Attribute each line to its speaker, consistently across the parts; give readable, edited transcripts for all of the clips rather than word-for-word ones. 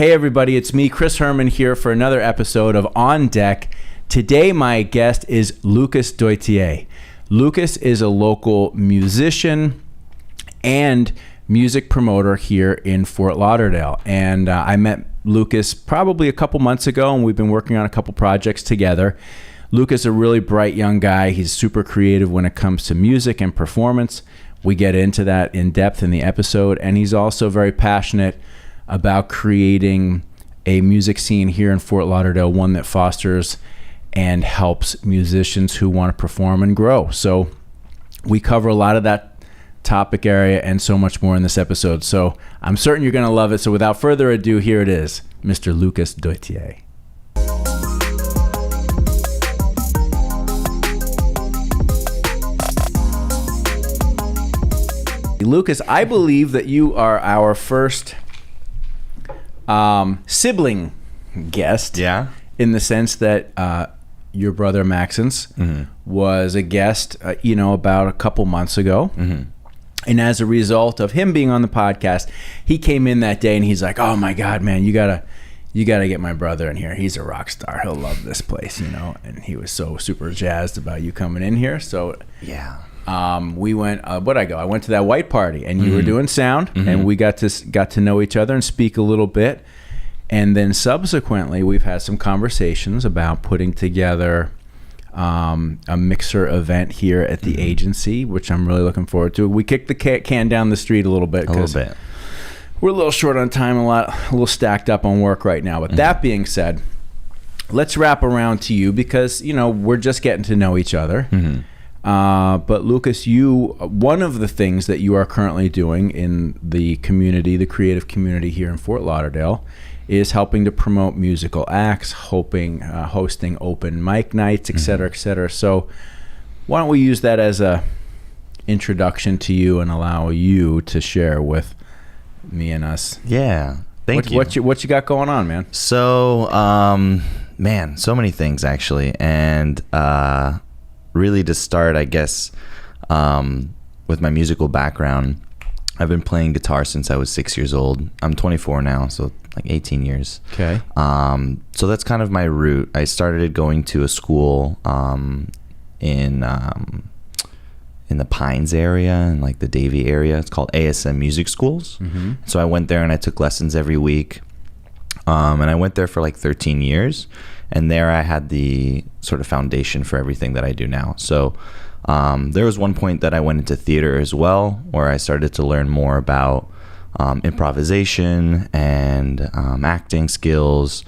Speaker 1: Hey everybody, it's me, Chris Herman, here for another episode of On Deck. Today my guest is Lucas Doytier. Lucas is a local musician and music promoter here in Fort Lauderdale. And I met Lucas probably a couple months ago, and we've been working on a couple projects together. Lucas is a really bright young guy. He's super creative when it comes to music and performance. We get into that in depth in the episode, and he's also very passionate about creating a music scene here in Fort Lauderdale, one that fosters and helps musicians who want to perform and grow. So we cover a lot of that topic area and so much more in this episode. So I'm certain you're going to love it. So without further ado, here it is, Mr. Lucas Doytier. Lucas, I believe that you are our first sibling guest.
Speaker 2: Yeah.
Speaker 1: In the sense that your brother Maxence was a guest, about a couple months ago. Mm-hmm. And as a result of him being on the podcast, he came in that day and he's like, "Oh my God, man, you gotta get my brother in here. He's a rock star. He'll love this place, And he was so super jazzed about you coming in here. So
Speaker 2: yeah.
Speaker 1: We went. I went to that white party, and you were doing sound, and we got to know each other and speak a little bit, and then subsequently we've had some conversations about putting together a mixer event here at the agency, which I'm really looking forward to. We kicked the can down the street a little bit because we're a little short on time, a little stacked up on work right now. But that being said, let's wrap around to you because we're just getting to know each other. But Lucas, one of the things that you are currently doing in the community, the creative community here in Fort Lauderdale, is helping to promote musical acts, hosting open mic nights, et cetera, et cetera. So why don't we use that as a introduction to you and allow you to share with me and us?
Speaker 2: Yeah. Thank you.
Speaker 1: What you got going on, man?
Speaker 2: So, so many things actually. And, really to start, I guess, with my musical background, I've been playing guitar since I was 6 years old. I'm 24 now, so like 18 years.
Speaker 1: Okay.
Speaker 2: So that's kind of my route. I started going to a school in the Pines area and like the Davie area. It's called ASM Music Schools. Mm-hmm. So I went there and I took lessons every week. And I went there for like 13 years. And there I had the sort of foundation for everything that I do now. So there was one point that I went into theater as well, where I started to learn more about improvisation and acting skills,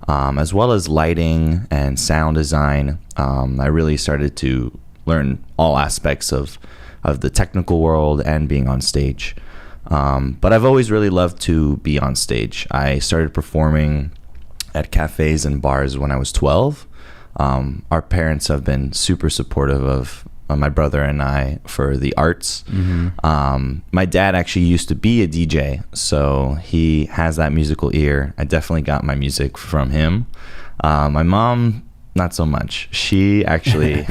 Speaker 2: as well as lighting and sound design. I really started to learn all aspects of the technical world and being on stage. But I've always really loved to be on stage. I started performing at cafes and bars when I was 12. Our parents have been super supportive of my brother and I for the arts. Mm-hmm. My dad actually used to be a DJ, so he has that musical ear. I definitely got my music from him. My mom, not so much. She actually,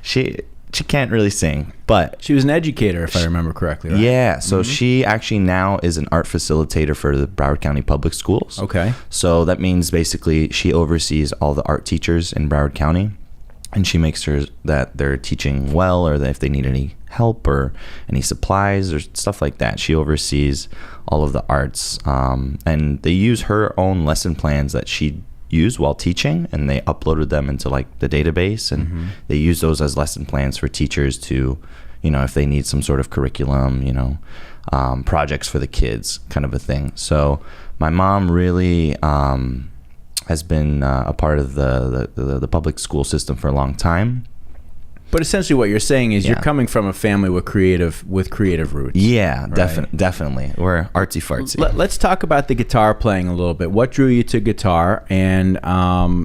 Speaker 2: she can't really sing, but
Speaker 1: she was an educator, if I remember correctly, right?
Speaker 2: Yeah, so she actually now is an art facilitator for the Broward County Public Schools.
Speaker 1: Okay.
Speaker 2: So that means basically she oversees all the art teachers in Broward County, and she makes sure that they're teaching well, or that if they need any help or any supplies or stuff like that, she oversees all of the arts. And they use her own lesson plans that she used while teaching, and they uploaded them into like the database, and they use those as lesson plans for teachers to, if they need some sort of curriculum, projects for the kids, kind of a thing. So my mom really has been a part of the public school system for a long time.
Speaker 1: But essentially what you're saying is you're coming from a family with creative roots.
Speaker 2: Yeah,
Speaker 1: right?
Speaker 2: Definitely. We're artsy fartsy.
Speaker 1: Let's talk about the guitar playing a little bit. What drew you to guitar, and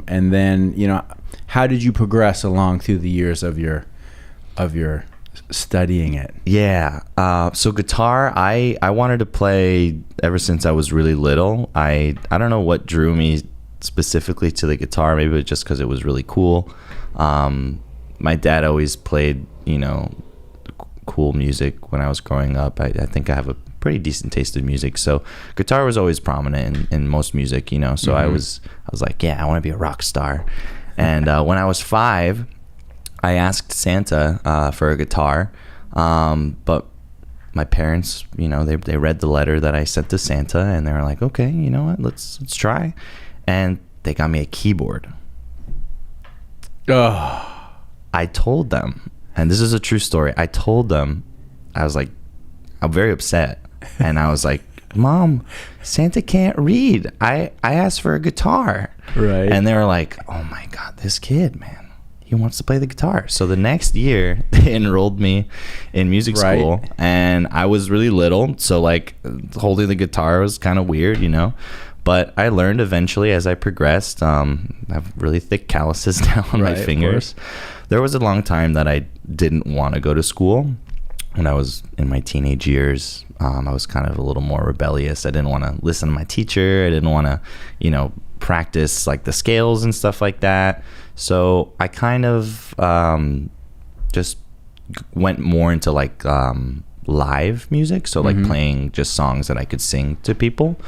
Speaker 1: then how did you progress along through the years of your studying it?
Speaker 2: Yeah. So guitar, I wanted to play ever since I was really little. I don't know what drew me specifically to the guitar. Maybe it was just because it was really cool. My dad always played, cool music when I was growing up. I think I have a pretty decent taste in music. So guitar was always prominent in most music, you know. So I was like, yeah, I want to be a rock star. And when I was 5, I asked Santa for a guitar, but my parents, you know, they read the letter that I sent to Santa, and they were like, okay, you know what, let's try. And they got me a keyboard.
Speaker 1: Oh.
Speaker 2: I told them, and this is a true story, I told them, I was like, I'm very upset. And I was like, Mom, Santa can't read. I asked for a guitar.
Speaker 1: Right.
Speaker 2: And they were like, oh my God, this kid, man, he wants to play the guitar. So the next year they enrolled me in music school, and I was really little. So like holding the guitar was kind of weird, you know, but I learned eventually as I progressed. I have really thick calluses now on my fingers. There was a long time that I didn't want to go to school. When I was in my teenage years, I was kind of a little more rebellious. I didn't want to listen to my teacher. I didn't want to, you know, practice like the scales and stuff like that. So I kind of just went more into like live music. So like playing just songs that I could sing to people.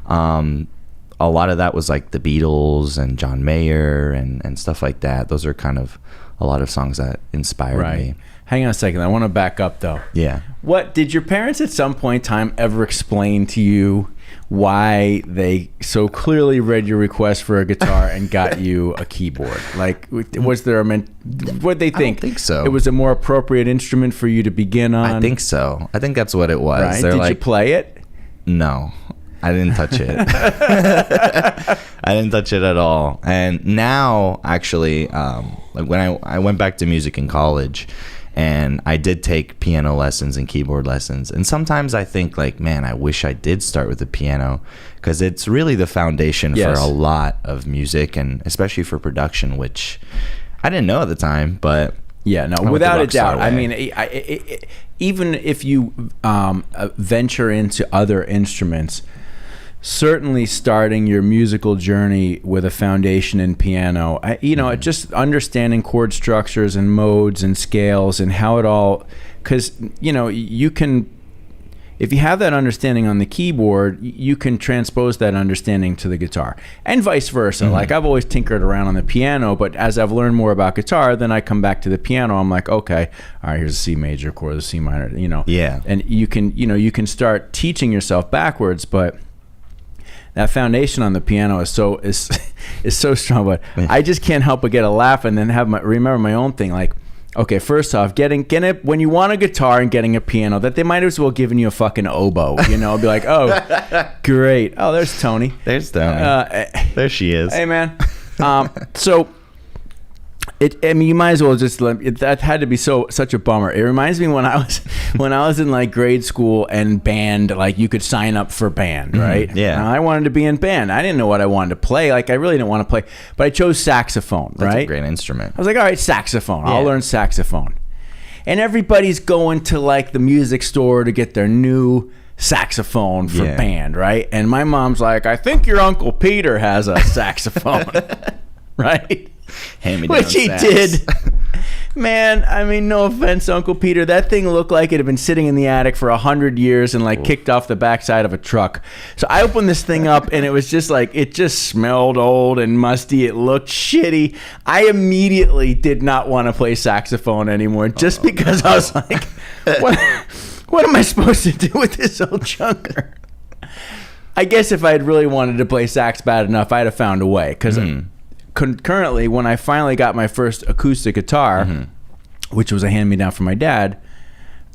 Speaker 2: A lot of that was like the Beatles and John Mayer and stuff like that. Those are kind of a lot of songs that inspired me.
Speaker 1: Hang on a second. I want to back up though.
Speaker 2: Yeah.
Speaker 1: What did your parents at some point in time ever explain to you why they so clearly read your request for a guitar and got you a keyboard? Like, was there what they think?
Speaker 2: I don't think so.
Speaker 1: It was a more appropriate instrument for you to begin on?
Speaker 2: I think so. I think that's what it was.
Speaker 1: Right. Did you play it?
Speaker 2: No. I didn't touch it. I didn't touch it at all. And now, actually, like when I went back to music in college, and I did take piano lessons and keyboard lessons. And sometimes I think like, man, I wish I did start with the piano, because it's really the foundation for a lot of music, and especially for production, which I didn't know at the time, but
Speaker 1: yeah, no, without a doubt. I mean, even if you venture into other instruments, certainly starting your musical journey with a foundation in piano, just understanding chord structures and modes and scales and how it all, because, you know, you can, if you have that understanding on the keyboard, you can transpose that understanding to the guitar, and vice versa. Like, I've always tinkered around on the piano, but as I've learned more about guitar, then I come back to the piano. I'm like, okay, all right, here's a C major chord, a C minor, you know.
Speaker 2: Yeah.
Speaker 1: And you can start teaching yourself backwards, but that foundation on the piano is so strong. But I just can't help but get a laugh and then remember my own thing. Like, okay, first off, getting when you want a guitar and getting a piano, that they might as well giving you a fucking oboe. You know, be like, oh, great. Oh, there's Tony.
Speaker 2: There's Tony. There she is.
Speaker 1: Hey, man. So. You might as well just that had to be such a bummer. It reminds me when I was in like grade school and band, like you could sign up for band, right?
Speaker 2: Yeah.
Speaker 1: And I wanted to be in band. I didn't know what I wanted to play. Like I really didn't want to play, but I chose saxophone, right?
Speaker 2: That's a great instrument.
Speaker 1: I was like, all right, saxophone. I'll learn saxophone. And everybody's going to like the music store to get their new saxophone for band, right? And my mom's like, I think your Uncle Peter has a saxophone, right? Which he did. Man, I mean, no offense, Uncle Peter. That thing looked like it had been sitting in the attic for 100 years and like kicked off the backside of a truck. So I opened this thing up and it was just like, it just smelled old and musty. It looked shitty. I immediately did not want to play saxophone anymore just because I was like, what am I supposed to do with this old junker? I guess if I had really wanted to play sax bad enough, I'd have found a way, because concurrently, when I finally got my first acoustic guitar, which was a hand-me-down from my dad,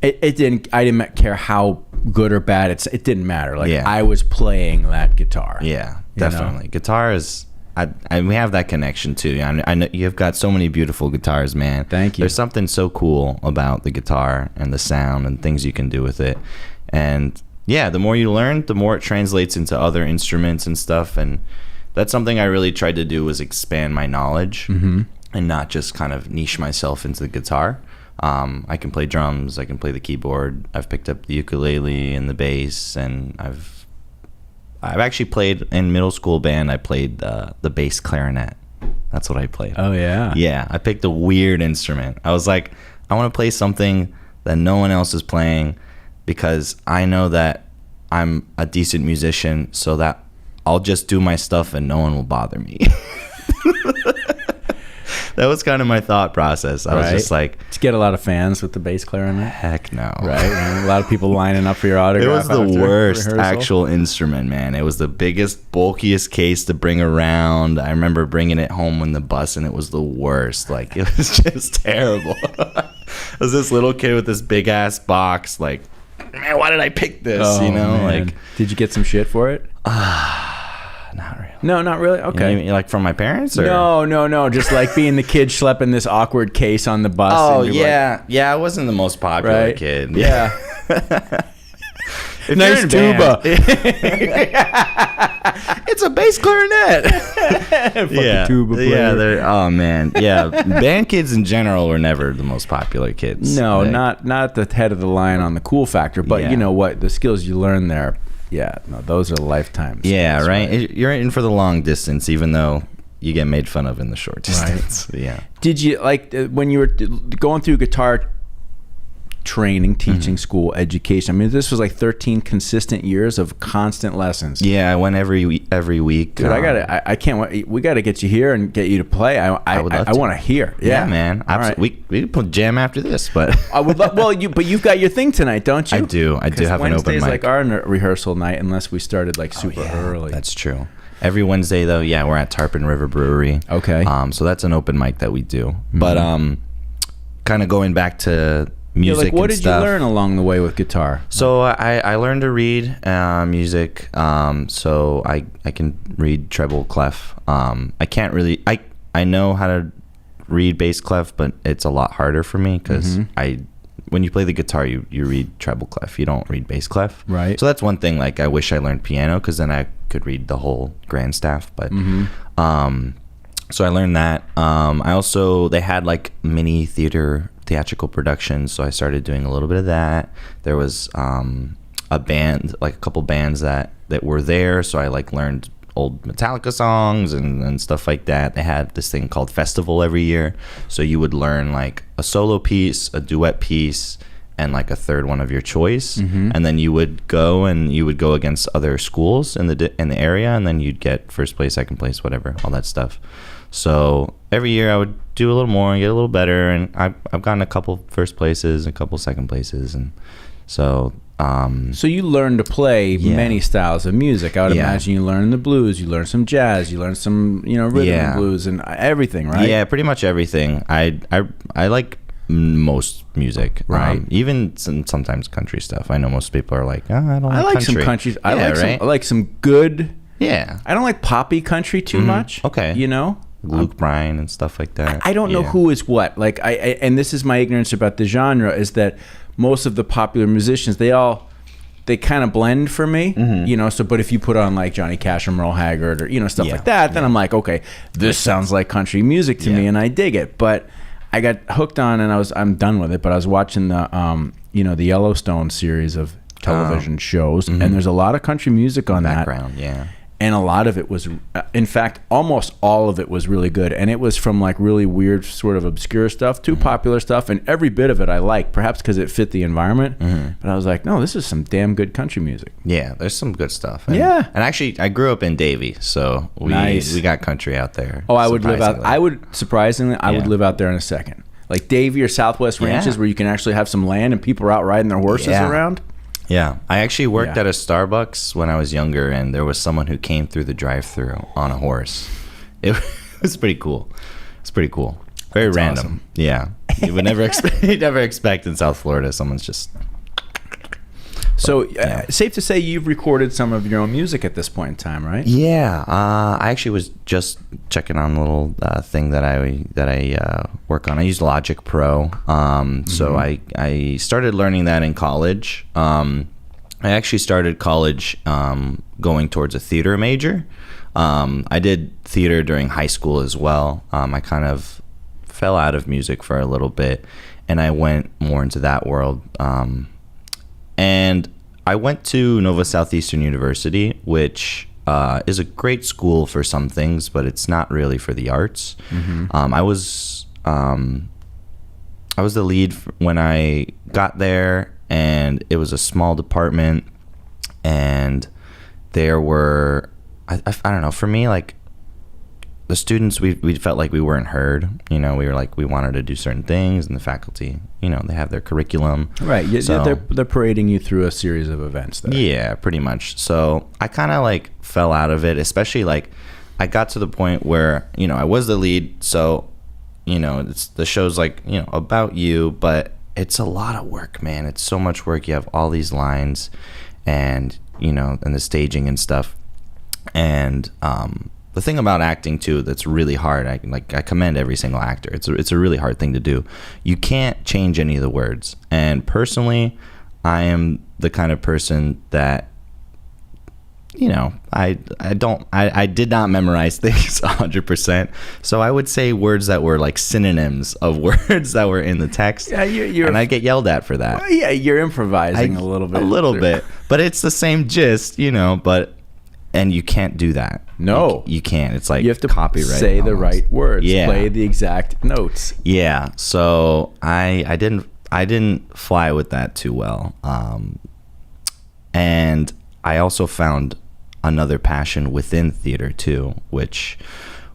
Speaker 1: I didn't care how good or bad it didn't matter. Like I was playing that guitar.
Speaker 2: Yeah, definitely. Guitar is. We have that connection too. I know you've got so many beautiful guitars, man.
Speaker 1: Thank you.
Speaker 2: There's something so cool about the guitar and the sound and things you can do with it. And yeah, the more you learn, the more it translates into other instruments and stuff. And that's something I really tried to do, was expand my knowledge and not just kind of niche myself into the guitar. I can play drums, I can play the keyboard, I've picked up the ukulele and the bass, and I've actually played in middle school band. I played the bass clarinet. That's what I played.
Speaker 1: Oh yeah.
Speaker 2: Yeah, I picked a weird instrument. I was like, I want to play something that no one else is playing, because I know that I'm a decent musician, so that I'll just do my stuff and no one will bother me. That was kind of my thought process. I was just like,
Speaker 1: did you get a lot of fans with the bass clarinet?
Speaker 2: Heck no.
Speaker 1: Right? And a lot of people lining up for your autograph.
Speaker 2: It was the worst
Speaker 1: rehearsal.
Speaker 2: actual instrument, man. It was the biggest, bulkiest case to bring around. I remember bringing it home on the bus, and it was the worst. Like, it was just terrible. I was this little kid with this big ass box. Like, man, why did I pick this?
Speaker 1: Man.
Speaker 2: Like,
Speaker 1: did you get some shit for it?
Speaker 2: not really.
Speaker 1: No, not really. Okay.
Speaker 2: You mean, like from my parents? Or?
Speaker 1: No. Just like being the kid schlepping this awkward case on the bus.
Speaker 2: Oh,
Speaker 1: and you're
Speaker 2: yeah. I wasn't the most popular
Speaker 1: right?
Speaker 2: kid.
Speaker 1: Yeah.
Speaker 2: If
Speaker 1: nice
Speaker 2: you're in
Speaker 1: tuba.
Speaker 2: It's a bass clarinet.
Speaker 1: Yeah. Tuba player.
Speaker 2: Yeah. Oh man. Yeah. Band kids in general were never the most popular kids.
Speaker 1: No,
Speaker 2: Like,
Speaker 1: not the head of the line on the cool factor, but
Speaker 2: Yeah.
Speaker 1: you know what? The skills you learn there. Yeah, no, those are lifetime
Speaker 2: Yeah.
Speaker 1: skills,
Speaker 2: Right. You're in for the long distance, even though you get made fun of in the short distance. Right. Yeah.
Speaker 1: Did you like when you were going through guitar training, teaching, school, education? I mean, this was like 13 consistent years of constant lessons.
Speaker 2: Yeah, I went every week.
Speaker 1: Dude, I can't wait. We got to get you here and get you to play. I want to hear.
Speaker 2: Yeah, man.
Speaker 1: All right.
Speaker 2: We could put jam after this, but
Speaker 1: I would love. Well, but you've got your thing tonight, don't you?
Speaker 2: I do have an open
Speaker 1: Wednesday's
Speaker 2: mic.
Speaker 1: like our rehearsal night, unless we started like super early.
Speaker 2: That's true. Every Wednesday though, yeah, we're at Tarpon River Brewery.
Speaker 1: Okay.
Speaker 2: So that's an open mic that we do. But kind of going back to music
Speaker 1: like, what
Speaker 2: and
Speaker 1: did
Speaker 2: stuff.
Speaker 1: you learn along the way with guitar?
Speaker 2: So I learned to read music. So I can read treble clef. I can't really. I know how to read bass clef, but it's a lot harder for me because when you play the guitar, you read treble clef. You don't read bass clef.
Speaker 1: Right.
Speaker 2: So that's one thing. Like I wish I learned piano because then I could read the whole grand staff. But so I learned that. I also they had like mini theatrical productions, so I started doing a little bit of that. There was a band, like a couple bands that were there, so I like learned old Metallica songs and stuff like that. They had this thing called Festival every year, so you would learn like a solo piece, a duet piece, and like a third one of your choice, and then you would go against other schools in the area, and then you'd get first place, second place, whatever, all that stuff. So every year I would do a little more and get a little better, and I've gotten a couple first places, a couple second places, and so.
Speaker 1: So you learned to play many styles of music. I would imagine you learned the blues, you learned some jazz, you learned some rhythm and blues and everything, right?
Speaker 2: Yeah, pretty much everything. I like most music,
Speaker 1: right?
Speaker 2: Even sometimes country stuff. I know most people are like, I don't like
Speaker 1: I like
Speaker 2: country.
Speaker 1: some country. I like some good.
Speaker 2: Yeah.
Speaker 1: I don't like poppy country too much.
Speaker 2: Okay. Luke Bryan and stuff like that.
Speaker 1: I don't know who is what. Like and this is my ignorance about the genre, is that most of the popular musicians, they kind of blend for me, so but if you put on like Johnny Cash or Merle Haggard or stuff like that, then I'm like, okay, this sounds like country music to me and I dig it. But I got hooked on and I'm done with it, but I was watching the the Yellowstone series of television shows, and there's a lot of country music on that
Speaker 2: background,
Speaker 1: and a lot of it was, in fact, almost all of it was really good. And it was from like really weird, sort of obscure stuff to popular stuff. And every bit of it I liked, perhaps because it fit the environment. But I was like, no, this is some damn good country music.
Speaker 2: Yeah, there's some good stuff.
Speaker 1: And
Speaker 2: actually, I grew up in Davie, so we got country out there.
Speaker 1: Oh, I would live out. I would live out there in a second. Like Davie or Southwest ranches where you can actually have some land and people are out riding their horses around.
Speaker 2: Yeah, I actually worked at a Starbucks when I was younger, and there was someone who came through the drive-thru on a horse. It was pretty cool. It's pretty cool. Very random.
Speaker 1: Awesome.
Speaker 2: Yeah, you would never expect in South Florida someone's just.
Speaker 1: So safe to say you've recorded some of your own music at this point in time, right?
Speaker 2: Yeah, I actually was just checking on a little thing that I work on. I use Logic Pro, so I started learning that in college. I actually started college going towards a theater major. I did theater during high school as well. I kind of fell out of music for a little bit, and I went more into that world. And I went to Nova Southeastern University, which is a great school for some things, but it's not really for the arts. I was the lead when I got there, and it was a small department. and there were, I don't know, for me, like, the students, we felt like we weren't heard. We were like, we wanted to do certain things, and the faculty, they have their curriculum.
Speaker 1: Right. So, they're parading you through a series of events there.
Speaker 2: Yeah, pretty much. So I kind of like fell out of it, especially like I got to the point where, I was the lead. So, it's the show's like, about you, but it's a lot of work, man. It's so much work. You have all these lines and, and the staging and stuff. And, the thing about acting too that's really hard, I commend every single actor. It's a really hard thing to do. You can't change any of the words. And personally, I am the kind of person that, I did not memorize things 100%. So I would say words that were like synonyms of words that were in the text. Yeah, and I get yelled at for that.
Speaker 1: Well, yeah, you're improvising a little bit.
Speaker 2: A little bit, but it's the same gist, and you can't do that.
Speaker 1: No,
Speaker 2: you can't. It's like
Speaker 1: you have to
Speaker 2: copyright.
Speaker 1: Say almost the right words.
Speaker 2: Yeah.
Speaker 1: Play the exact notes.
Speaker 2: Yeah. So I didn't fly with that too well. And I also found another passion within theater too, which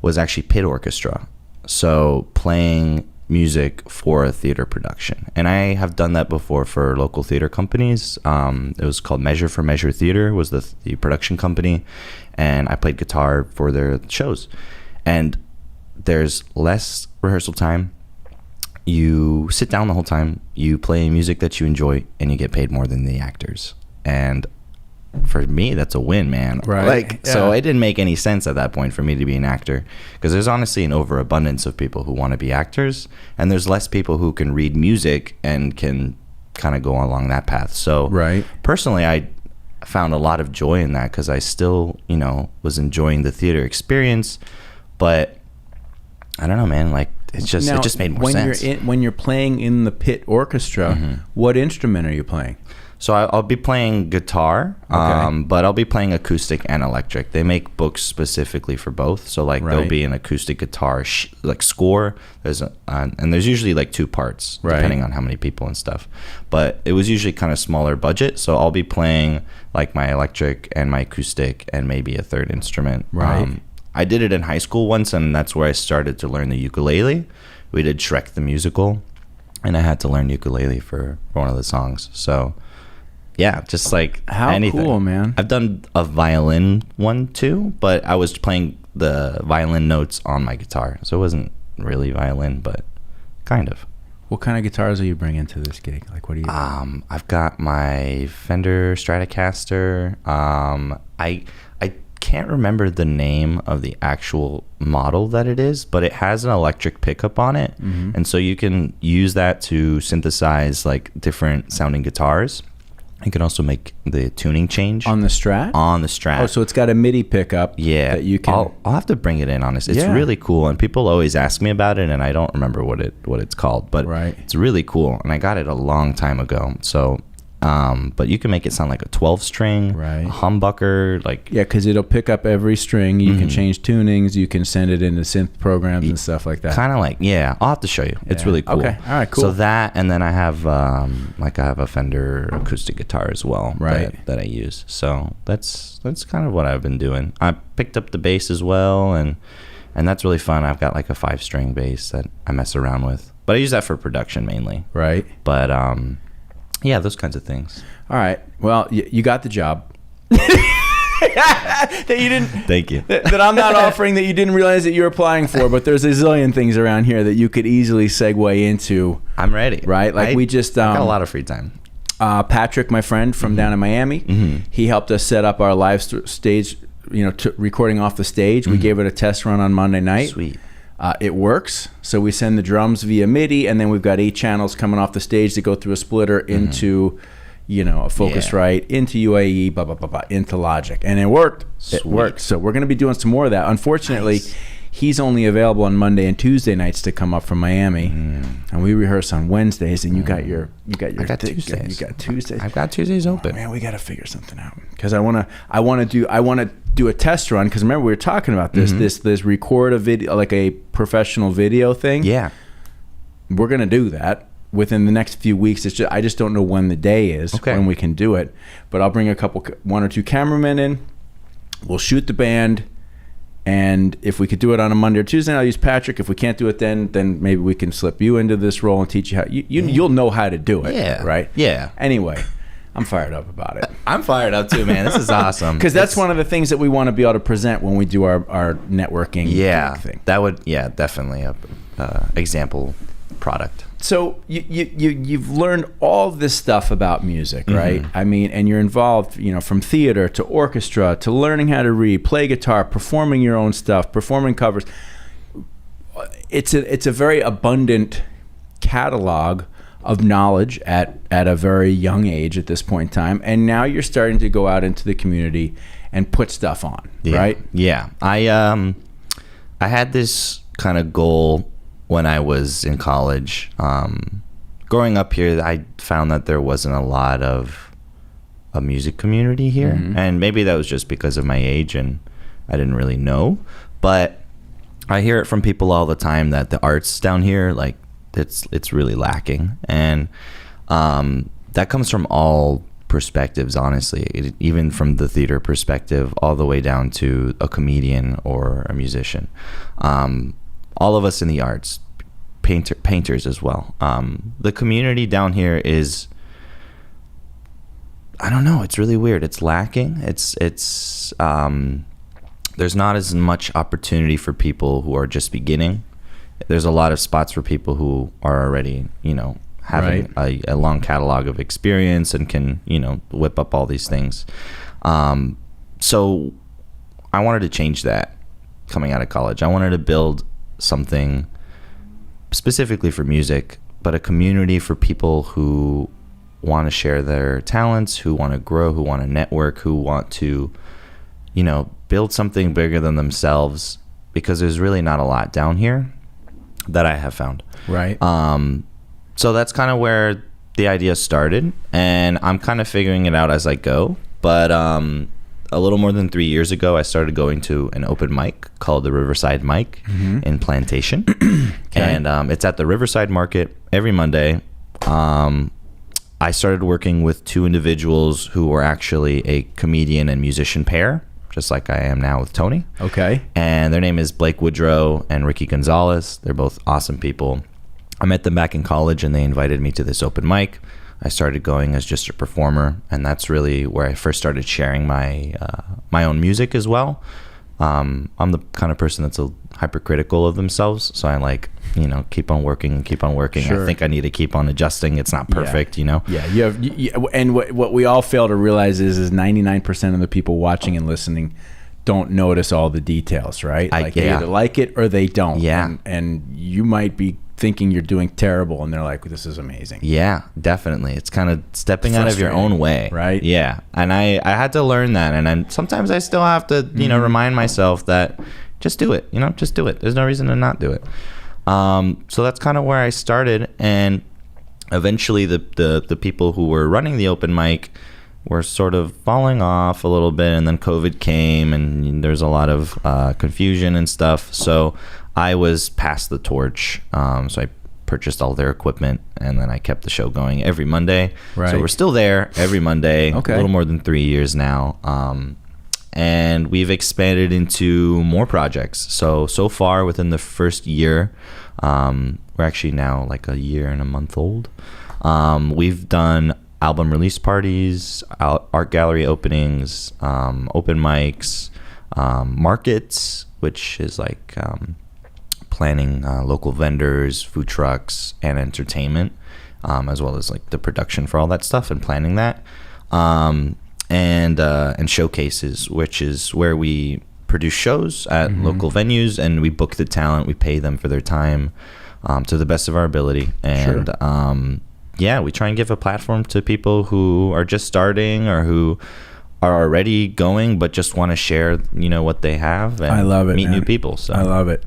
Speaker 2: was actually pit orchestra. So playing music for a theater production, and I have done that before for local theater companies. It was called Measure for Measure Theater was the production company, and I played guitar for their shows. And there's less rehearsal time. You sit down the whole time, you play music that you enjoy, and you get paid more than the actors. And for me, that's a win, man.
Speaker 1: Right.
Speaker 2: So it didn't make any sense at that point for me to be an actor, because there's honestly an overabundance of people who want to be actors, and there's less people who can read music and can kind of go along that path. So personally, I found a lot of joy in that, because I still, was enjoying the theater experience, but I don't know, man, like it just made more sense.
Speaker 1: When you're playing in the pit orchestra, what instrument are you playing?
Speaker 2: So I'll be playing guitar, but I'll be playing acoustic and electric. They make books specifically for both. So there'll be an acoustic guitar score. And there's usually like two parts depending on how many people and stuff. But it was usually kind of smaller budget. So I'll be playing like my electric and my acoustic and maybe a third instrument.
Speaker 1: Right.
Speaker 2: I did it in high school once, and that's where I started to learn the ukulele. We did Shrek the Musical, and I had to learn ukulele for one of the songs. So yeah, just like
Speaker 1: how
Speaker 2: anything.
Speaker 1: Cool, man.
Speaker 2: I've done a violin one too, but I was playing the violin notes on my guitar, so it wasn't really violin, but kind of.
Speaker 1: What kind of guitars are you bringing to this gig? Like, what do you?
Speaker 2: I've got my Fender Stratocaster. I can't remember the name of the actual model that it is, but it has an electric pickup on it, and so you can use that to synthesize like different sounding guitars. You can also make the tuning change
Speaker 1: on the Strat. Oh, so it's got a MIDI pickup.
Speaker 2: Yeah,
Speaker 1: that you can.
Speaker 2: I'll have to bring it in. Honestly, it's really cool, and people always ask me about it, and I don't remember what it's called, but it's really cool, and I got it a long time ago. So, but you can make it sound like a 12-string, a humbucker, like
Speaker 1: because it'll pick up every string. You can change tunings. You can send it into synth programs and stuff like that.
Speaker 2: Kind of like I'll have to show you. It's really cool.
Speaker 1: Okay, all right, cool.
Speaker 2: So that, and then I have a Fender acoustic guitar as well, that I use. So that's kind of what I've been doing. I picked up the bass as well, and that's really fun. I've got like a 5-string bass that I mess around with, but I use that for production mainly.
Speaker 1: Right.
Speaker 2: But yeah, those kinds of things.
Speaker 1: All right. Well, you got the job. That you didn't.
Speaker 2: Thank you.
Speaker 1: That I'm not offering that you didn't realize that you're applying for, but there's a zillion things around here that you could easily segue into.
Speaker 2: I'm ready.
Speaker 1: Right? Like
Speaker 2: I got a lot of free time.
Speaker 1: Patrick, my friend from down in Miami, he helped us set up our live stage, recording off the stage. We gave it a test run on Monday night.
Speaker 2: Sweet.
Speaker 1: It works. So we send the drums via MIDI, and then we've got 8 channels coming off the stage that go through a splitter into, a Focusrite, into UAE, blah, blah, blah, blah, into Logic. And it worked.
Speaker 2: Sweet.
Speaker 1: It worked. So we're going to be doing some more of that. Unfortunately, he's only available on Monday and Tuesday nights to come up from Miami. And we rehearse on Wednesdays, and you got Tuesdays. You got Tuesdays.
Speaker 2: I've got Tuesdays open.
Speaker 1: Man, we got to figure something out, because I want to do a test run, because remember we were talking about this record a video, like a professional video thing.
Speaker 2: Yeah,
Speaker 1: we're gonna do that. within the next few weeks. It's just, I just don't know when the day is when we can do it. But I'll bring one or two cameramen in. We'll shoot the band. And if we could do it on a Monday or Tuesday, I'll use Patrick. If we can't do it then maybe we can slip you into this role and teach you how. You'll know how to do it, right?
Speaker 2: Yeah.
Speaker 1: Anyway, I'm fired up about it.
Speaker 2: I'm fired up too, man. This is awesome.
Speaker 1: Because that's one of the things that we want to be able to present when we do our networking thing.
Speaker 2: That would, definitely a example product.
Speaker 1: So you've learned all this stuff about music, right? I mean, and you're involved, from theater to orchestra to learning how to read, play guitar, performing your own stuff, performing covers. It's a very abundant catalog of knowledge at a very young age at this point in time. And now you're starting to go out into the community and put stuff on, right?
Speaker 2: Yeah. I had this kind of goal when I was in college. Growing up here, I found that there wasn't a lot of a music community here. And maybe that was just because of my age and I didn't really know. But I hear it from people all the time that the arts down here, like, it's really lacking. And that comes from all perspectives, honestly, even from the theater perspective all the way down to a comedian or a musician. All of us in the arts, painters as well. The community down here is, I don't know, it's really weird. It's lacking. It's there's not as much opportunity for people who are just beginning. There's a lot of spots for people who are already, having a long catalog of experience and can, whip up all these things. So I wanted to change that coming out of college. I wanted to build something specifically for music, but a community for people who want to share their talents, who want to grow, who want to network, who want to, build something bigger than themselves, because there's really not a lot down here that I have found.
Speaker 1: Right.
Speaker 2: So that's kind of where the idea started, and I'm kind of figuring it out as I go. But a little more than 3 years ago, I started going to an open mic called the Riverside Mic in Plantation. And it's at the Riverside Market every Monday. I started working with two individuals who were actually a comedian and musician pair, just like I am now with Tony.
Speaker 1: Okay.
Speaker 2: And their name is Blake Woodrow and Ricky Gonzalez. They're both awesome people. I met them back in college, and they invited me to this open mic. I started going as just a performer, and that's really where I first started sharing my own music as well. I'm the kind of person that's hypercritical of themselves, so I keep on working. Sure. I think I need to keep on adjusting. It's not perfect,
Speaker 1: Yeah, and what we all fail to realize is 99% of the people watching and listening don't notice all the details, right? They either like it or they don't.
Speaker 2: Yeah.
Speaker 1: And you might be thinking you're doing terrible, and they're like, this is amazing.
Speaker 2: Yeah, definitely. It's kind of stepping out of your own way.
Speaker 1: Right.
Speaker 2: Yeah. And I had to learn that. And sometimes I still have to, remind myself that just do it, just do it. There's no reason to not do it. So that's kind of where I started. And eventually the people who were running the open mic were sort of falling off a little bit. And then COVID came, and there's a lot of confusion and stuff. So I was passed the torch. So I purchased all their equipment, and then I kept the show going every Monday.
Speaker 1: Right.
Speaker 2: So we're still there every Monday,
Speaker 1: Okay.
Speaker 2: A little more than 3 years now. And we've expanded into more projects. So far within the first year, we're actually now like a year and a month old. We've done album release parties, art gallery openings, open mics, markets, which is like planning local vendors, food trucks, and entertainment, as well as like the production for all that stuff and planning that, and showcases, which is where we produce shows at local venues, and we book the talent, we pay them for their time to the best of our ability, and we try and give a platform to people who are just starting or who are already going but just want to share what they have and
Speaker 1: I love it,
Speaker 2: meet
Speaker 1: man.
Speaker 2: new people. So
Speaker 1: I love it.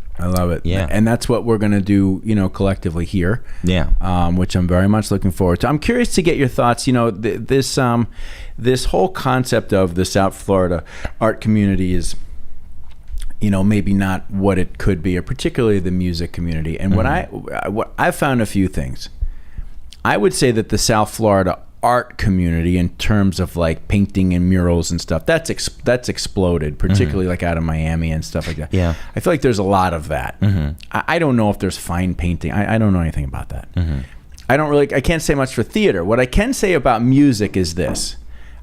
Speaker 2: Yeah.
Speaker 1: And that's what we're going to do, collectively here.
Speaker 2: Yeah.
Speaker 1: Which I'm very much looking forward to. I'm curious to get your thoughts. This whole concept of the South Florida art community is, maybe not what it could be, or particularly the music community. And what I've found a few things. I would say that the South Florida art community, in terms of like painting and murals and stuff, that's exploded, particularly like out of Miami and stuff like that.
Speaker 2: Yeah.
Speaker 1: I feel like there's a lot of that. I don't know if there's fine painting. I don't know anything about that. I can't say much for theater. What I can say about music is this.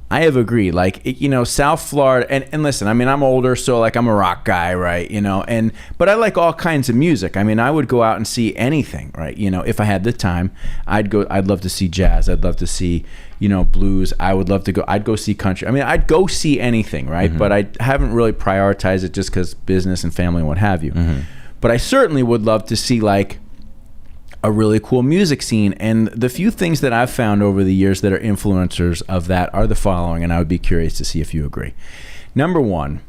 Speaker 1: I have agreed. Like, South Florida, and listen, I mean, I'm older, so like I'm a rock guy, right? But I like all kinds of music. I mean, I would go out and see anything, right? If I had the time, I'd love to see jazz. I'd love to see, blues. I'd go see country. I mean, I'd go see anything, right? But I haven't really prioritized it just because business and family and what have you. But I certainly would love to see like a really cool music scene. And the few things that I've found over the years that are influencers of that are the following, and I would be curious to see if you agree. Number one,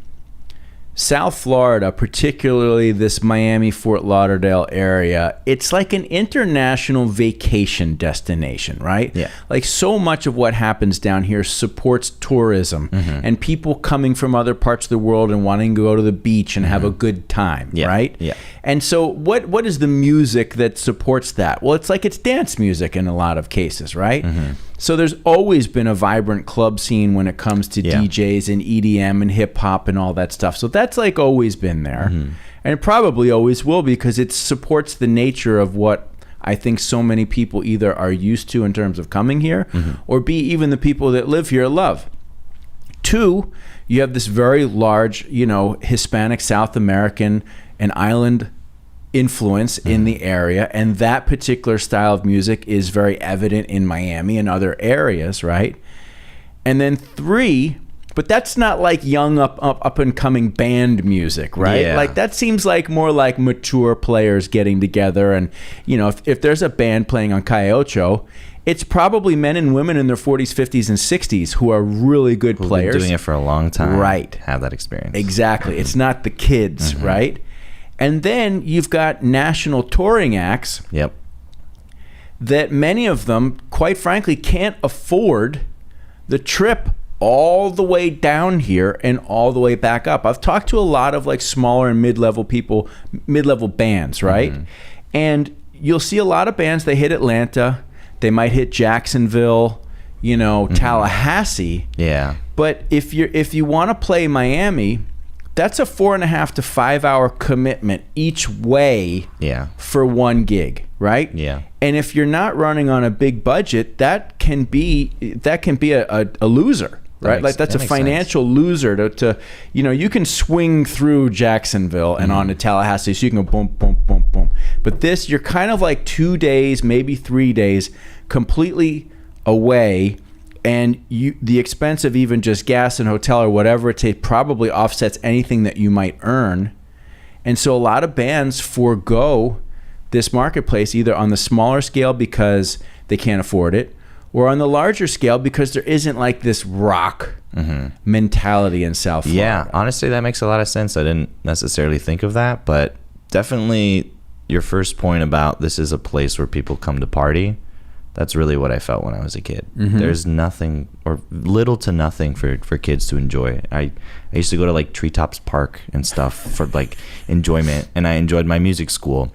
Speaker 1: South Florida, particularly this Miami, Fort Lauderdale area, it's like an international vacation destination, right?
Speaker 2: Yeah.
Speaker 1: Like so much of what happens down here supports tourism and people coming from other parts of the world and wanting to go to the beach and have a good time, right?
Speaker 2: Yeah.
Speaker 1: And so what is the music that supports that? Well, it's dance music in a lot of cases, right? So there's always been a vibrant club scene when it comes to DJs and EDM and hip hop and all that stuff. So that's like always been there. And it probably always will, because it supports the nature of what I think so many people either are used to in terms of coming here, or B, even the people that live here love. Two, you have this very large, Hispanic, South American, and island influence in the area, and that particular style of music is very evident in Miami and other areas, right? And then three, but that's not like young up and coming band music, right?
Speaker 2: Yeah.
Speaker 1: Like that seems like more like mature players getting together, and if there's a band playing on Calle, it's probably men and women in their 40s, 50s, and 60s who are really good players.
Speaker 2: Been doing it for a long time.
Speaker 1: Right.
Speaker 2: Have that experience.
Speaker 1: Exactly. It's not the kids, right? And then you've got national touring acts.
Speaker 2: Yep.
Speaker 1: That many of them, quite frankly, can't afford the trip all the way down here and all the way back up. I've talked to a lot of like smaller and mid-level bands, right? And you'll see a lot of bands, they hit Atlanta, they might hit Jacksonville, Tallahassee.
Speaker 2: Yeah.
Speaker 1: But if you want to play Miami, that's a 4.5 to 5 hour commitment each way for one gig, right?
Speaker 2: Yeah.
Speaker 1: And if you're not running on a big budget, that can be a loser, right? Like that's a financial loser to you can swing through Jacksonville and onto Tallahassee, so you can go boom, boom, boom, boom. But this, you're kind of like 2 days, maybe 3 days completely away. And the expense of even just gas and hotel or whatever it takes probably offsets anything that you might earn. And so a lot of bands forego this marketplace either on the smaller scale because they can't afford it, or on the larger scale because there isn't like this rock mentality in South Florida.
Speaker 2: Yeah, honestly, that makes a lot of sense. I didn't necessarily think of that, but definitely your first point about this is a place where people come to party. That's really what I felt when I was a kid. There's nothing or little to nothing for kids to enjoy. I used to go to like Treetops Park and stuff for like enjoyment, and I enjoyed my music school.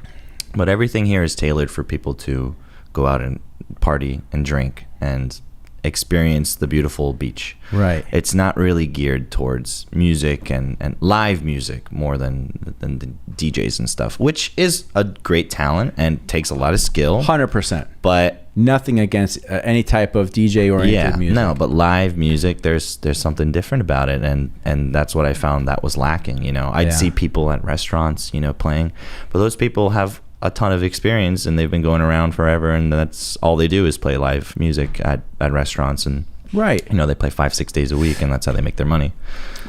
Speaker 2: But everything here is tailored for people to go out and party and drink and experience the beautiful beach.
Speaker 1: Right.
Speaker 2: It's not really geared towards music and live music more than the DJs and stuff, which is a great talent and takes a lot of skill.
Speaker 1: 100%.
Speaker 2: But
Speaker 1: nothing against any type of DJ oriented music.
Speaker 2: No, but live music, there's something different about it, and that's what I found that was lacking. I'd see people at restaurants, playing, but those people have a ton of experience and they've been going around forever, and that's all they do is play live music at restaurants, and
Speaker 1: right,
Speaker 2: they play 5-6 days a week, and that's how they make their money.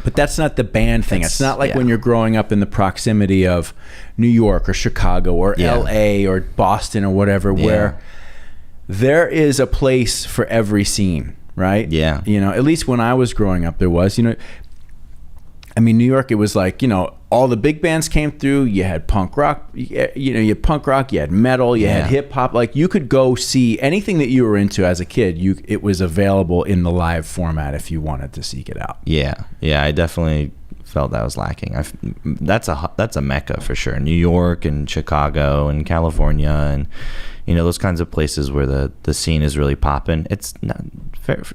Speaker 1: But that's not the band thing. It's not like when you're growing up in the proximity of New York or Chicago or LA or Boston or whatever, where there is a place for every scene, right?
Speaker 2: Yeah.
Speaker 1: At least when I was growing up, there was, New York, it was like, all the big bands came through. You had punk rock, you had punk rock, you had metal, you had hip hop. Like you could go see anything that you were into as a kid. It was available in the live format if you wanted to seek it out.
Speaker 2: Yeah. I definitely felt that was lacking. That's a mecca for sure. New York and Chicago and California and those kinds of places where the scene is really popping. It's not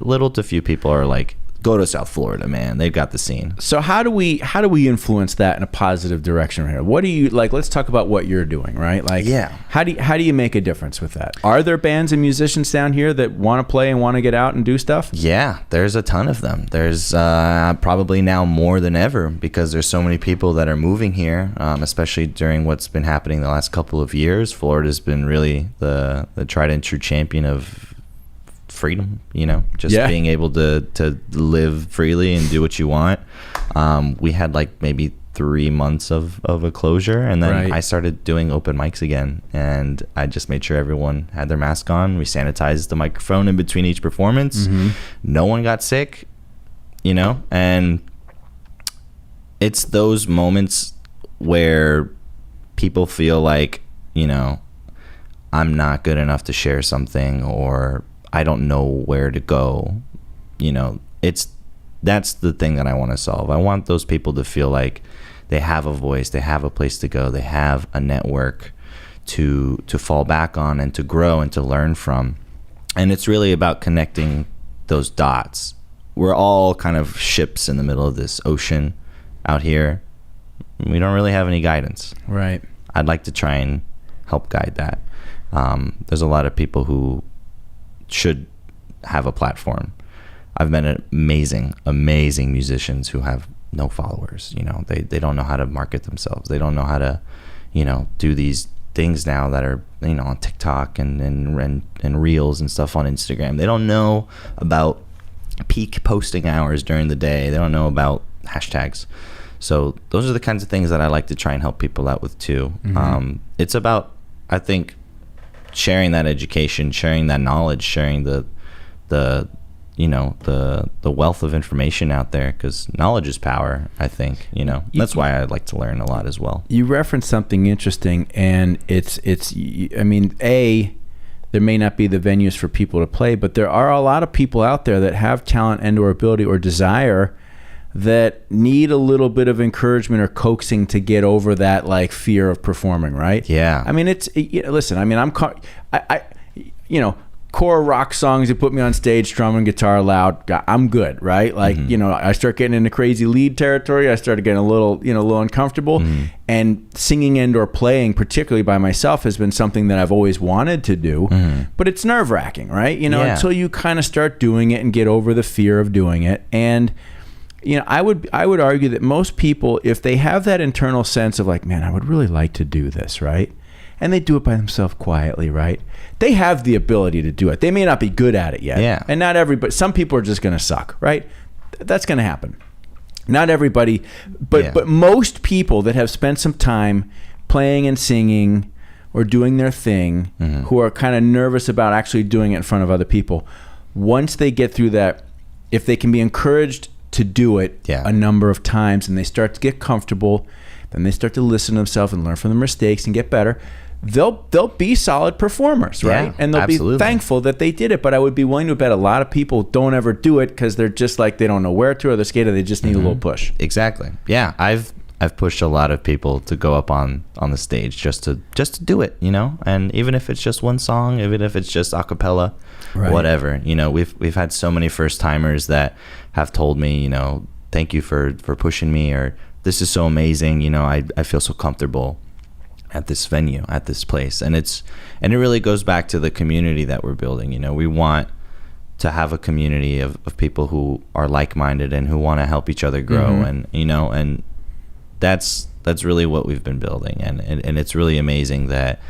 Speaker 2: little to few people are like, go to South Florida, man. They've got the scene.
Speaker 1: So how do we influence that in a positive direction right here? What do you like? Let's talk about what you're doing, right? Like,
Speaker 2: yeah.
Speaker 1: How do you make a difference with that? Are there bands and musicians down here that want to play and want to get out and do stuff?
Speaker 2: Yeah, there's a ton of them. There's probably now more than ever because there's so many people that are moving here, especially during what's been happening the last couple of years. Florida's been really the tried and true champion of freedom, being able to live freely and do what you want. We had like maybe 3 months of a closure, and then I started doing open mics again, and I just made sure everyone had their mask on. We sanitized the microphone in between each performance. No one got sick, and it's those moments where people feel like, I'm not good enough to share something, or I don't know where to go. That's the thing that I want to solve. I want those people to feel like they have a voice, they have a place to go, they have a network to fall back on and to grow and to learn from. And it's really about connecting those dots. We're all kind of ships in the middle of this ocean out here. We don't really have any guidance.
Speaker 1: Right.
Speaker 2: I'd like to try and help guide that. There's a lot of people who should have a platform. I've met amazing musicians who have no followers. They don't know how to market themselves. They don't know how to, do these things now that are, on TikTok and reels and stuff on Instagram. They don't know about peak posting hours during the day. They don't know about hashtags. So those are the kinds of things that I like to try and help people out with too. It's about, I think, sharing that education, sharing that knowledge, sharing the wealth of information out there, because knowledge is power, I think. That's why I like to learn a lot as well. You
Speaker 1: referenced something interesting, and it's I mean, there may not be the venues for people to play, but there are a lot of people out there that have talent and or ability or desire that need a little bit of encouragement or coaxing to get over that like fear of performing, right?
Speaker 2: Yeah.
Speaker 1: I mean, listen, I mean, core rock songs, you put me on stage, drumming, guitar loud, I'm good, right? Like, I start getting into crazy lead territory. I started getting a little uncomfortable, and singing and or playing, particularly by myself, has been something that I've always wanted to do, but it's nerve wracking, right? Until you kind of start doing it and get over the fear of doing it. And I would argue that most people, if they have that internal sense of like, man, I would really like to do this, right? And they do it by themselves quietly, right? They have the ability to do it. They may not be good at it yet.
Speaker 2: Yeah.
Speaker 1: And not everybody, some people are just going to suck, right? That's going to happen. Not everybody, but most people that have spent some time playing and singing or doing their thing, who are kind of nervous about actually doing it in front of other people, once they get through that, if they can be encouraged to do it a number of times and they start to get comfortable, then they start to listen to themselves and learn from their mistakes and get better, they'll be solid performers, right?
Speaker 2: Yeah,
Speaker 1: and they'll be thankful that they did it. But I would be willing to bet a lot of people don't ever do it because they're just like, they don't know where to, or they're scared, or they just need a little push.
Speaker 2: Exactly. Yeah, I've pushed a lot of people to go up on the stage just to do it, and even if it's just one song, even if it's just a cappella, whatever, we've had so many first timers that have told me, thank you for pushing me, or this is so amazing, I feel so comfortable at this venue, at this place. And it really goes back to the community that we're building. We want to have a community of people who are like-minded and who want to help each other grow. And that's really what we've been building. And it's really amazing that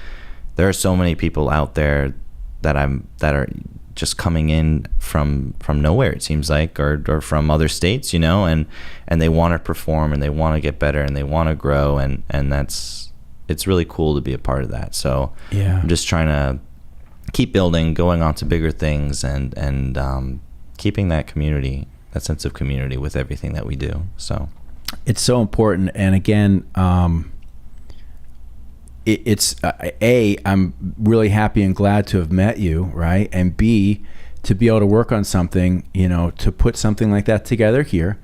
Speaker 2: there are so many people out there that are just coming in from nowhere, it seems like, or from other states, and they want to perform and they want to get better and they want to grow, and it's really cool to be a part of that. So I'm just trying to keep building, going on to bigger things, and keeping that community, that sense of community with everything that we do. So
Speaker 1: it's so important. And again, it's I'm really happy and glad to have met you, right? And B, to be able to work on something, to put something like that together here,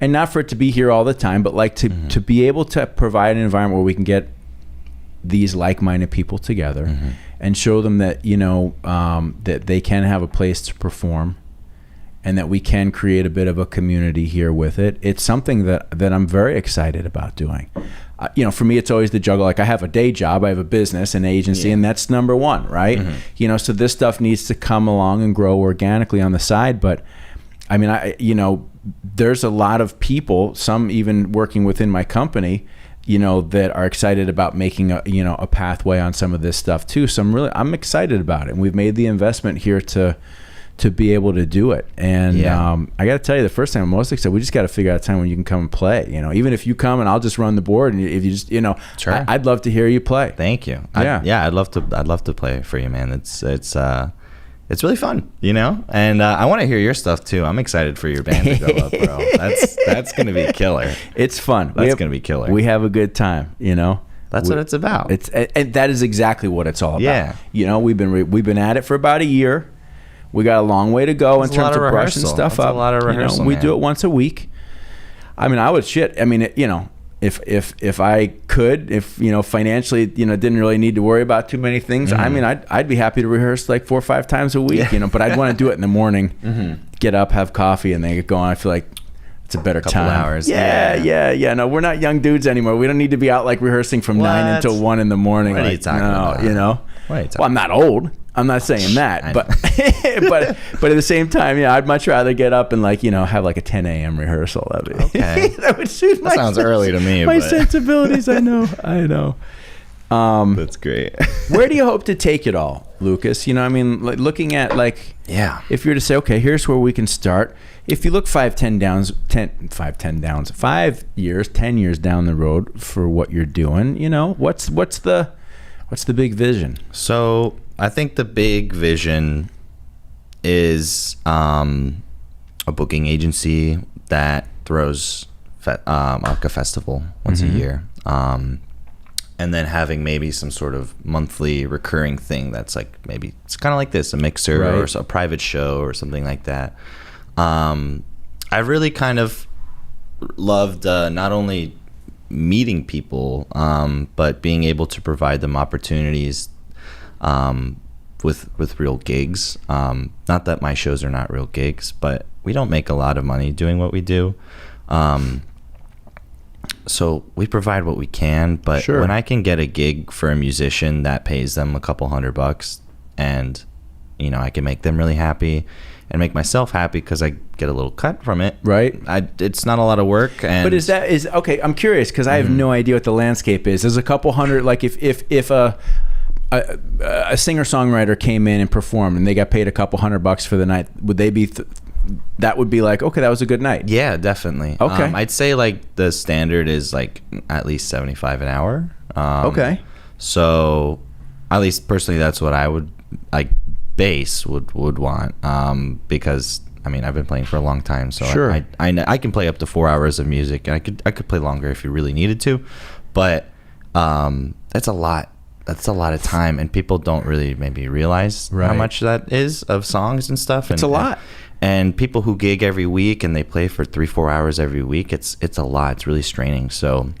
Speaker 1: and not for it to be here all the time, but like to be able to provide an environment where we can get these like-minded people together and show them that, you know, that they can have a place to perform and that we can create a bit of a community here with it. It's something that I'm very excited about doing. You know, for me, it's always the juggle. Like, I have a day job, I have a business, an agency, and that's number one, right? You know, so this stuff needs to come along and grow organically on the side. But I mean, you know, there's a lot of people, some even working within my company, you know, that are excited about making a pathway on some of this stuff too. So I'm excited about it. And we've made the investment here to be able to do it. And I got to tell you, the first time I'm most excited, we just got to figure out a time when you can come and play. You know, even if you come and I'll just run the board, and if you just, you know,
Speaker 2: sure.
Speaker 1: I'd love to hear you play.
Speaker 2: Thank you.
Speaker 1: Yeah,
Speaker 2: I'd love to play for you, man. It's really fun, you know, and I want to hear your stuff too. I'm excited for your band to go up, bro. That's gonna be killer.
Speaker 1: It's fun.
Speaker 2: That's gonna be killer.
Speaker 1: We have a good time, you know.
Speaker 2: What it's about.
Speaker 1: And that is exactly what it's all about.
Speaker 2: Yeah.
Speaker 1: You know, we've been at it for about a year. We got a long way to go in terms of brushing stuff up.
Speaker 2: A lot of rehearsal.
Speaker 1: You know, we do it once a week. I mean, you know, if I could, if, you know, financially, you know, didn't really need to worry about too many things. I mean, I'd be happy to rehearse like 4 or 5 times a week, you know, but I'd want to do it in the morning, get up, have coffee, and then get going. I feel like it's a better
Speaker 2: couple
Speaker 1: time.
Speaker 2: Hours.
Speaker 1: Yeah. No, we're not young dudes anymore. We don't need to be out like rehearsing from 9 until 1 in the morning.
Speaker 2: What are you talking about?
Speaker 1: You know,
Speaker 2: well,
Speaker 1: I'm not old. I'm not saying that, but but at the same time, yeah, I'd much rather get up and, like, you know, have like a 10 a.m. rehearsal.
Speaker 2: Okay.
Speaker 1: That would suit
Speaker 2: that sounds early to me.
Speaker 1: My sensibilities, I know.
Speaker 2: That's great.
Speaker 1: Where do you hope to take it all, Lucas? You know, I mean, like, looking at, like, if you were to say, okay, here's where we can start. If you look 10 years down the road for what you're doing, you know, what's the big vision?
Speaker 2: So I think the big vision is a booking agency that throws like a festival once a year, and then having maybe some sort of monthly recurring thing that's like, maybe it's kind of like this, a mixer or a private show or something like that. I really kind of loved not only meeting people, but being able to provide them opportunities with real gigs. Not that my shows are not real gigs, but we don't make a lot of money doing what we do. So we provide what we can, but when I can get a gig for a musician that pays them a couple $100, and, you know, I can make them really happy and make myself happy because I get a little cut from it. Right. It's not a lot of work.
Speaker 1: But okay, I'm curious because I have no idea what the landscape is. There's a couple hundred, like if a singer-songwriter came in and performed and they got paid a couple $100 for the night, would they be that would be like, okay, that was a good night?
Speaker 2: Yeah, definitely. Okay. I'd say like the standard is like at least $75 an hour.
Speaker 1: Okay.
Speaker 2: So at least personally, that's what I would like. Bass would want, because I mean, I've been playing for a long time, so I can play up to 4 hours of music, and I could play longer if you really needed to, but that's a lot of time, and people don't really maybe realize how much that is of songs and stuff.
Speaker 1: It's a lot.
Speaker 2: And people who gig every week and they play for 3-4 hours every week, it's a lot. It's really straining. So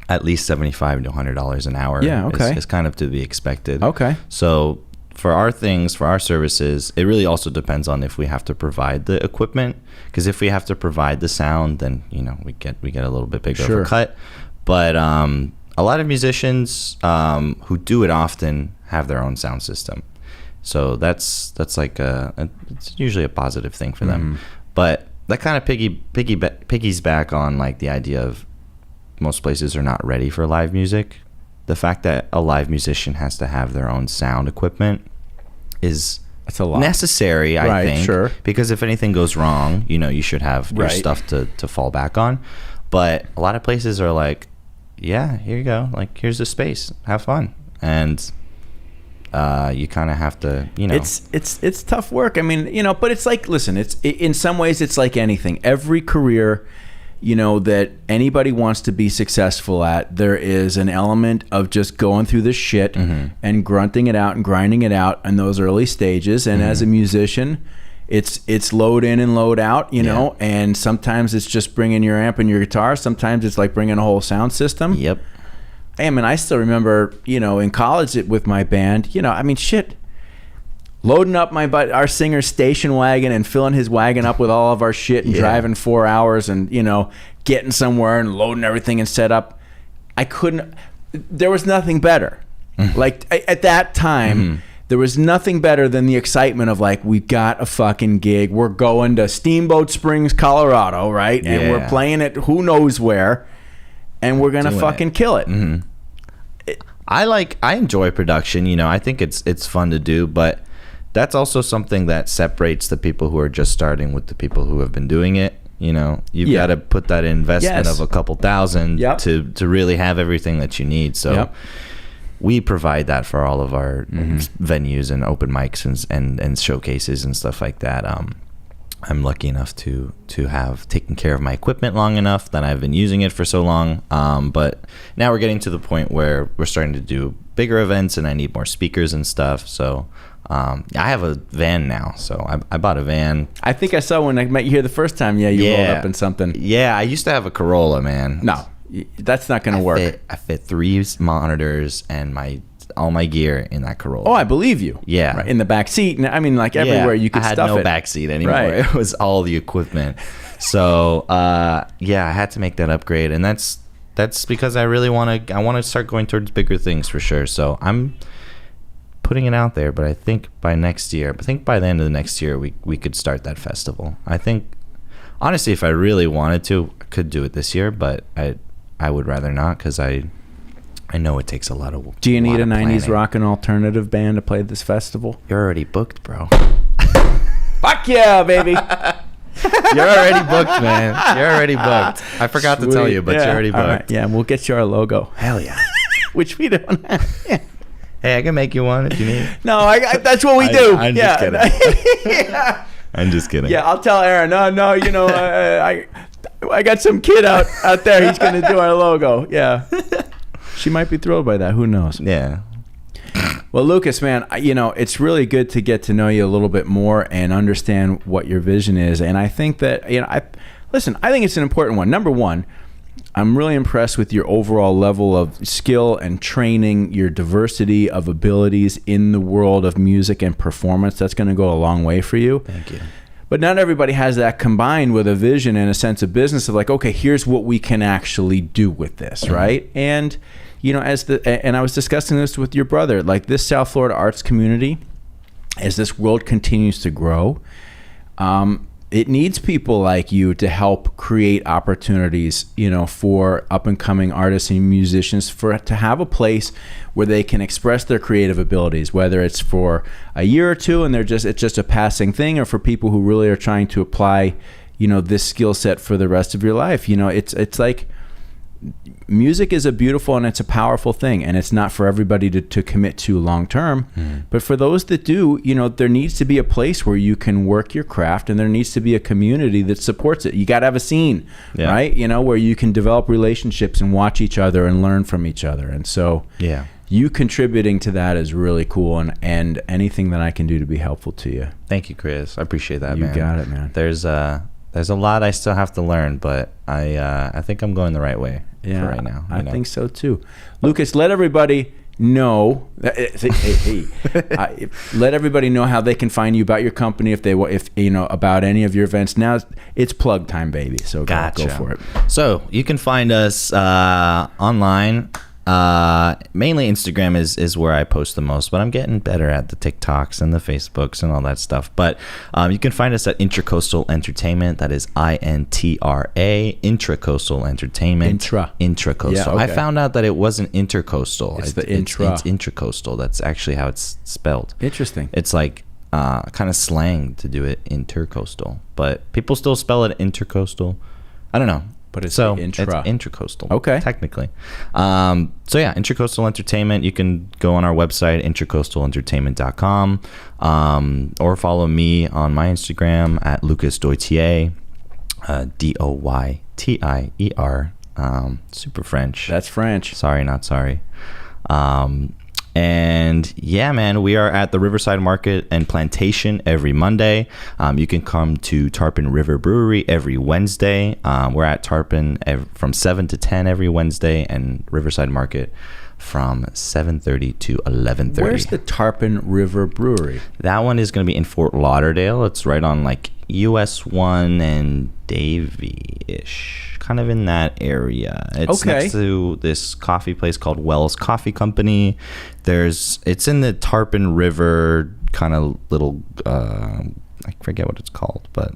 Speaker 2: at least $75 to $100 an hour is kind of to be expected. Okay. So for our things, for our services, it really also depends on if we have to provide the equipment. Because if we have to provide the sound, then, you know, we get a little bit bigger of a cut. But a lot of musicians who do it often have their own sound system. So that's like it's usually a positive thing for them. But that kind of piggies back on like the idea of most places are not ready for live music. The fact that a live musician has to have their own sound equipment is necessary, I think. Because if anything goes wrong, you know, you should have your stuff to fall back on. But a lot of places are like, yeah, here you go. Like, here's the space. Have fun. And you kind of have to, you know.
Speaker 1: It's tough work. I mean, you know, but it's like, listen, in some ways it's like anything. Every career, you know, that anybody wants to be successful at, there is an element of just going through the shit and grunting it out and grinding it out in those early stages. And as a musician, it's load in and load out, you know, and sometimes it's just bringing your amp and your guitar. Sometimes it's like bringing a whole sound system.
Speaker 2: Yep.
Speaker 1: Hey, I mean, I still remember, you know, in college with my band, you know, I mean, shit, loading up our singer's station wagon and filling his wagon up with all of our shit and driving 4 hours and, you know, getting somewhere and loading everything and set up. There was nothing better. Like at that time, there was nothing better than the excitement of like, we got a fucking gig. We're going to Steamboat Springs, Colorado, right?
Speaker 2: Yeah.
Speaker 1: And we're playing it who knows where. And we're gonna fucking kill it.
Speaker 2: I enjoy production. You know, I think it's fun to do, but that's also something that separates the people who are just starting with the people who have been doing it. You know, you've got to put that investment of a couple thousand to really have everything that you need. So we provide that for all of our venues and open mics and showcases and stuff like that. I'm lucky enough to have taken care of my equipment long enough that I've been using it for so long. But now we're getting to the point where we're starting to do bigger events and I need more speakers and stuff. So I have a van now. So I bought a van. I
Speaker 1: think I saw when I met you here the first time. Yeah, you rolled up in something.
Speaker 2: Yeah, I used to have a Corolla, man.
Speaker 1: No, that's not going to work.
Speaker 2: I fit 3 monitors and all my gear in that Corolla.
Speaker 1: Oh, I believe you.
Speaker 2: Yeah.
Speaker 1: Right, in the back seat. I mean, like everywhere you could stuff it.
Speaker 2: I had no back seat anymore. Right. It was all the equipment. So, I had to make that upgrade. And that's because I really want to start going towards bigger things for sure. So I'm putting it out there, but I think by the end of the next year, we could start that festival. I think, honestly, if I really wanted to, I could do it this year, but I would rather not because I know it takes a lot of.
Speaker 1: Do you need a 90s rock and alternative band to play this festival?
Speaker 2: You're already booked, bro.
Speaker 1: Fuck yeah, baby.
Speaker 2: You're already booked, man. You're already booked. I forgot to tell you, but you're already booked. Right.
Speaker 1: Yeah, we'll get you our logo.
Speaker 2: Hell yeah.
Speaker 1: Which we don't have. Yeah.
Speaker 2: Hey, I can make you one if you need.
Speaker 1: No, that's what we do.
Speaker 2: I'm just kidding. I'm just kidding.
Speaker 1: Yeah, I'll tell Aaron. No, you know, I got some kid out there. He's going to do our logo. Yeah. She might be thrilled by that. Who knows?
Speaker 2: Yeah.
Speaker 1: Well, Lucas, man, you know, it's really good to get to know you a little bit more and understand what your vision is. And I think that, you know, I think it's an important one. Number one, I'm really impressed with your overall level of skill and training, your diversity of abilities in the world of music and performance. That's going to go a long way for you.
Speaker 2: Thank you.
Speaker 1: But not everybody has that combined with a vision and a sense of business of like, okay, here's what we can actually do with this, right? And you know, and I was discussing this with your brother, like this South Florida arts community, as this world continues to grow, it needs people like you to help create opportunities, you know, for up and coming artists and musicians to have a place where they can express their creative abilities, whether it's for a year or two and it's just a passing thing, or for people who really are trying to apply, you know, this skill set for the rest of your life. You know, it's like music is a beautiful and it's a powerful thing, and it's not for everybody to commit to long term. But for those that do, you know, there needs to be a place where you can work your craft, and there needs to be a community that supports it. You got to have a scene, right? You know, where you can develop relationships and watch each other and learn from each other. And so you contributing to that is really cool, and anything that I can do to be helpful to you.
Speaker 2: Thank you, Chris. I appreciate that, man.
Speaker 1: You got it, man.
Speaker 2: There's a lot I still have to learn, but I think I'm going the right way for right now.
Speaker 1: I think so too. Lucas, let everybody know. Let everybody know how they can find you, about your company, if you know about any of your events. Now it's plug time, baby. So go for it.
Speaker 2: So you can find us online. Mainly Instagram is where I post the most, but I'm getting better at the TikToks and the Facebooks and all that stuff. But you can find us at Intracoastal Entertainment. That is INTRA, Intracoastal Entertainment. Intracoastal. Yeah, okay. I found out that it wasn't intercoastal.
Speaker 1: It's the intra.
Speaker 2: It's intracoastal. That's actually how it's spelled.
Speaker 1: Interesting.
Speaker 2: It's like kind of slang to do it intercoastal, but people still spell it intercoastal. I don't know.
Speaker 1: But it's
Speaker 2: intracoastal.
Speaker 1: Okay.
Speaker 2: Technically. So yeah, Intracoastal Entertainment. You can go on our website, intracoastalentertainment.com, or follow me on my Instagram at Lucas Doytier, Doytier. Super French.
Speaker 1: That's French.
Speaker 2: Sorry, not sorry. And yeah, man, we are at the Riverside Market and Plantation every Monday. You can come to Tarpon River Brewery every Wednesday. We're at Tarpon from 7 to 10 every Wednesday, and Riverside Market from 7:30 to 11:30.
Speaker 1: Where's the Tarpon River Brewery?
Speaker 2: That one is going to be in Fort Lauderdale. It's right on like US 1 and Davie-ish, kind of in that area. It's next to this coffee place called Wells Coffee Company. It's in the Tarpon River kind of little, I forget what it's called, but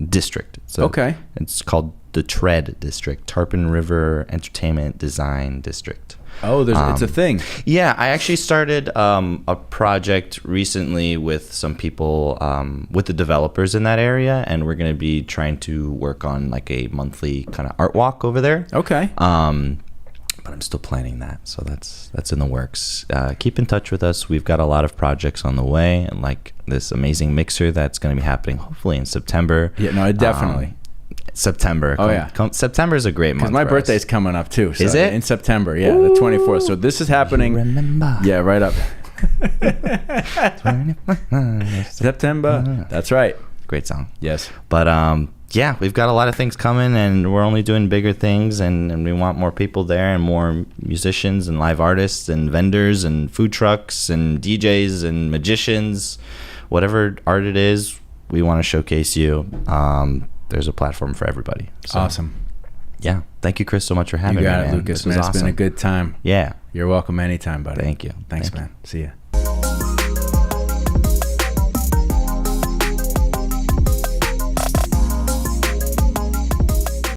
Speaker 2: district. It's called the TRED District, Tarpon River Entertainment Design District.
Speaker 1: Oh, it's a thing.
Speaker 2: Yeah, I actually started a project recently with some people, with the developers in that area, and we're going to be trying to work on like a monthly kind of art walk over there.
Speaker 1: Okay.
Speaker 2: But I'm still planning that, so that's in the works. Keep in touch with us. We've got a lot of projects on the way, and like this amazing mixer that's going to be happening hopefully in September.
Speaker 1: Yeah, no, definitely.
Speaker 2: September. September is a great month.
Speaker 1: Because my birthday's coming up too. So
Speaker 2: is it?
Speaker 1: In September, yeah, the 24th. So this is happening.
Speaker 2: Remember.
Speaker 1: Yeah, right up. September. That's right.
Speaker 2: Great song.
Speaker 1: Yes.
Speaker 2: But yeah, we've got a lot of things coming, and we're only doing bigger things, and we want more people there, and more musicians and live artists and vendors and food trucks and DJs and magicians. Whatever art it is, we want to showcase you. There's a platform for everybody. So,
Speaker 1: awesome.
Speaker 2: Yeah. Thank you, Chris, so much for having me.
Speaker 1: You got
Speaker 2: man.
Speaker 1: it, Lucas. Man, it's been a good time.
Speaker 2: Yeah.
Speaker 1: You're welcome anytime, buddy.
Speaker 2: Thank you.
Speaker 1: Thanks,
Speaker 2: Thank
Speaker 1: man. See ya.